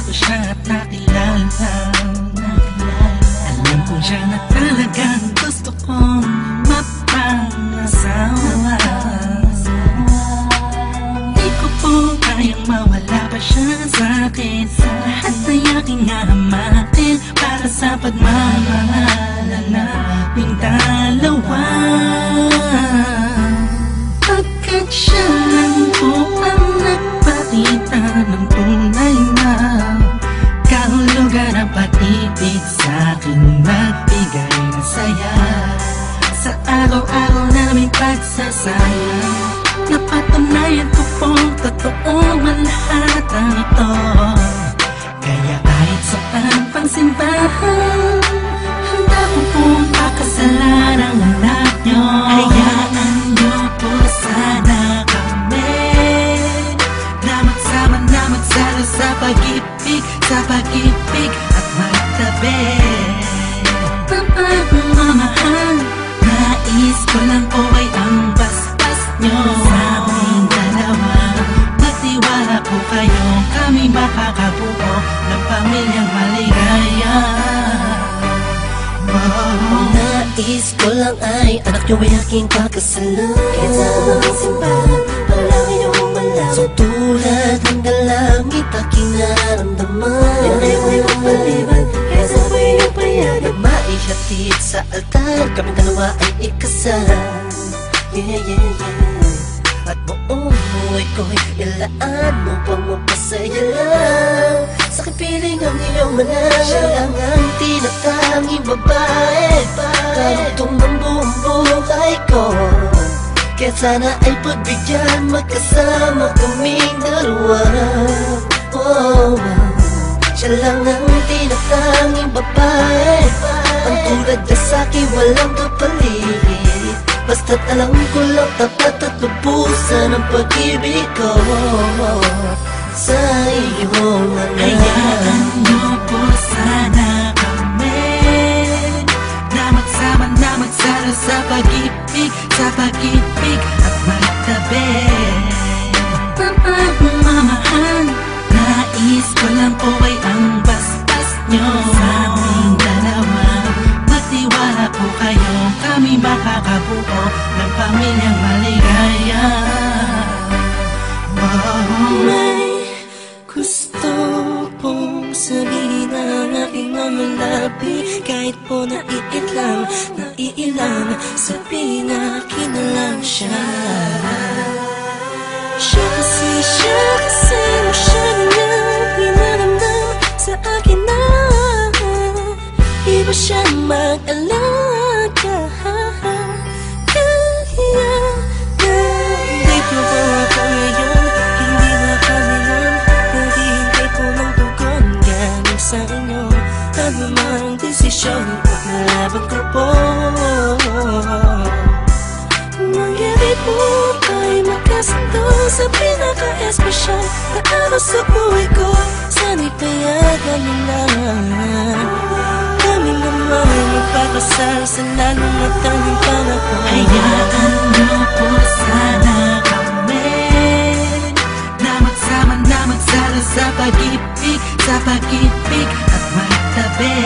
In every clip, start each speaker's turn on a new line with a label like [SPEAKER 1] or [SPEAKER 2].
[SPEAKER 1] ko siya at nakilala. Alam kong siya na talagang gusto kong mapangasawa. Di ko po kayang mawala pa siya sa'kin. Lahat ay aking hahamakin para sa pagmamahalan naming dalawa. Pagkat siya lang po ang nagpakita ng tunay na kahulugan ng pag-ibig sa'kin, nagbigay ng saya sa araw-araw naming pagsasaya. Napatunayan ko pong totoo ang lahat ng ito. Kaya kahit saan pang simbahan, handa ko pong pakasalan ang anak nyo. Hayaan nyo po sana kami na magsama na magsalo sa pag-ibig, sa pag-ibig at magtabi. Mamamahal, nais ko lang po ay ang basbas nyo sa aming dalawa. Magtiwala po kayo, kami makakabuo ng pamilyang maligaya.
[SPEAKER 2] Nais ko lang ay anak nyo ay aking pakasalan. Kahit saan ang simbahan, panalangin nyo ang malam. So tulad ng dalangit aking naramdaman, yan ay huwag mapaliban, kaya sa ako'y inyong payagan. Maihatid sa altar, kaming dalawa ay ikasal. Yeah, yeah, yeah. At buong buhay ko'y ilaan mo pang mapasaya lang. Sa aking piling ang iyong manang, siya lang ang tinatanging babae, karugtong ng buong buhay ko. Kaya sana ay pagbigyan, magkasama kaming dalawa. Oh, siya lang ang tinatanging babae, ang tulad niya sa'kin walang kapalit. Basta't alam ko lang tapat at lubusan ang pag-ibig ko sa iyong anak.
[SPEAKER 1] Hayaan nyo po sana kami na magsama na magsalo sa pag-ibig, sa pag-ibig at magtabi. Mamamahal, nais ko lang po ay ang basbas nyo sa aming dalawa. Magtiwala po kayo, kami makakabuo ng pamilyang maligaya.
[SPEAKER 2] May gusto pong sabihin ang aking mamalabi, kahit po naiilang, sabihin akin na lang siya. Siya kasi niyang pinaramdam sa akin na iba siya mag-alaga. Dito po ako ngayon, hindi na kami nun, naghihintay po ng tugon galing sa inyo. Ano mang desisyon, paglalabag ko po. Mangyari po ay magkasundo sa pinaka-espesyal na araw sa buhay ko. Sana'y payagan mo lang kami naman magpapasal sa lalong matanging panahon.
[SPEAKER 1] Hayaan nyo po sana kami na magsama na magsalo sa pag-ibig, sa pag-ibig at magtabi.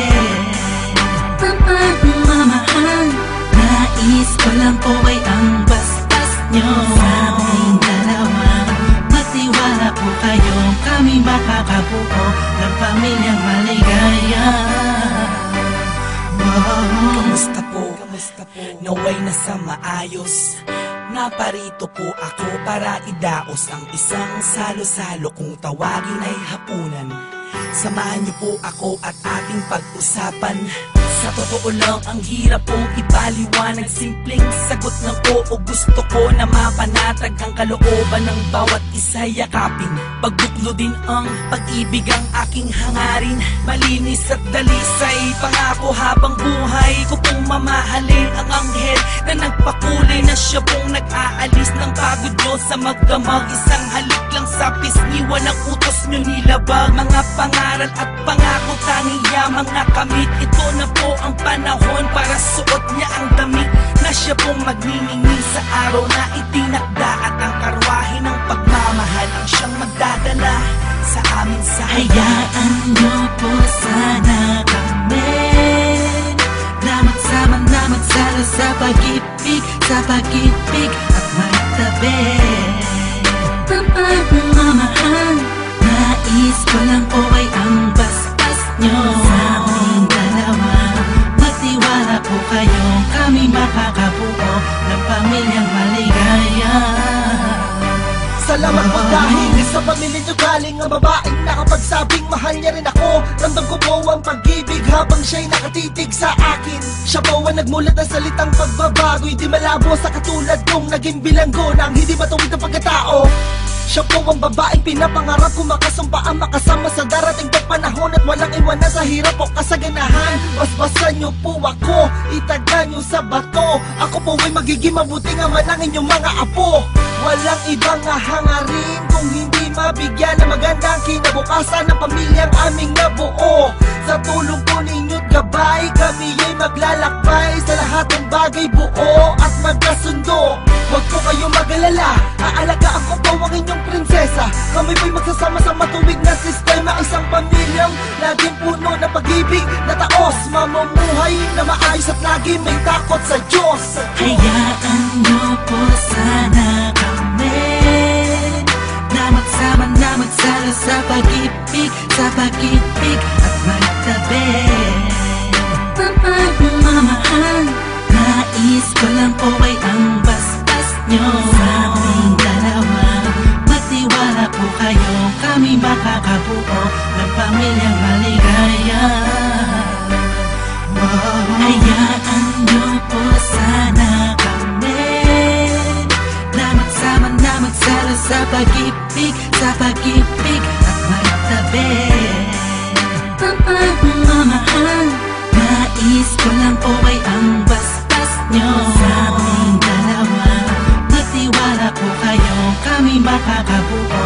[SPEAKER 1] Mamamahal, nais ko lang po ay ang basbas nyo sa aming dalawa. Magtiwala po kayo, kami makakabuo ng pamilyang maligaya.
[SPEAKER 3] Kamusta po? Naway nasa maayos. Naparito po ako para idaos ang isang salo-salo kung tawagin ay hapunan. Samahan niyo po ako at ating pag-usapan. Sa totoo lang, ang hirap pong ipaliwanag. Simpleng sagot ng oo, gusto ko na mapanatag ang kalooban ng bawat isa yakapin. Pagbuklo din ang pag-ibig ang aking hangarin. Malinis at dalisay, pangako habang buhay ko pong mamahalin ang anghel na nagpakulay na siya pong nag-aalis ng pagod nyo sa magdamag. Isang halik lang sa pisngiwan ng utos nyo nilabag. Mga pangaral at pangako tanging yamang nakamit. Ito na po ang panahon para suot niya ang damit na siya pong magniningning sa araw na itinakda. At ang karwahe ng pagmamahal ang siyang magdadala sa amin sa
[SPEAKER 1] Hayaan sa pag-ibig at magtabi. Ang pagmamahal, nais ko lang po ay ang basbas nyo. Sa aming dalawa, magtiwala po kayo, kami makakabuo ng pamilyang maligaya.
[SPEAKER 4] Salamat po dahil sa pamilya nyo galing ang babaeng nakapagsabing mahal niya rin ako. Ramdam ko po ang pag-ibig habang siya'y nakatitig sa akin. Siya po ang nagmulat ng salitang pagbabago'y di malabo sa katulad kong naging bilanggo ng hindi matuwid ang pagkatao. Siya po ang babaeng pinapangarap ko, makasumpaan makasama sa darating na panahon at walang iwanan sa hirap o kasaganahan. Basbasan niyo po ako, itaga niyo sa bato. Ako po ay magiging mabuting ama ng inyong mga apo. Walang ibang hangarin kung hindi mabigyan ng magandang kinabukasan ng pamilyang aming nabuo. Sa tulong po ninyo't gabay, kami ay maglalakbay sa lahat ng bagay, buo at magkasundo. Huwag po kayo mag-alala, aalagaan ko po ang inyong prinsesa. Kami po'y magsasama sa matuwid na sistema, isang pamilyang laging puno ng pag-ibig na taos, mamumuhay na maayos at lagi may takot sa Diyos.
[SPEAKER 1] Hayaan niyo po sana kami na magsama na magsalo sa pag-ibig at magtabi. Ang pagmamahal, nais ko lang po ay ang basbas nyo. Sa aming dalawa, magtiwala po kayo, kami makakabuo ng pamilyang maligaya. Hayaan niyo po sana kami na magsama na magsalo sa pag-ibig at magtabi. Ang pagmamahal, nais ko lang po ay ang basbas nyo. Sa aming dalawa, magtiwala po kayo, kami makakabuo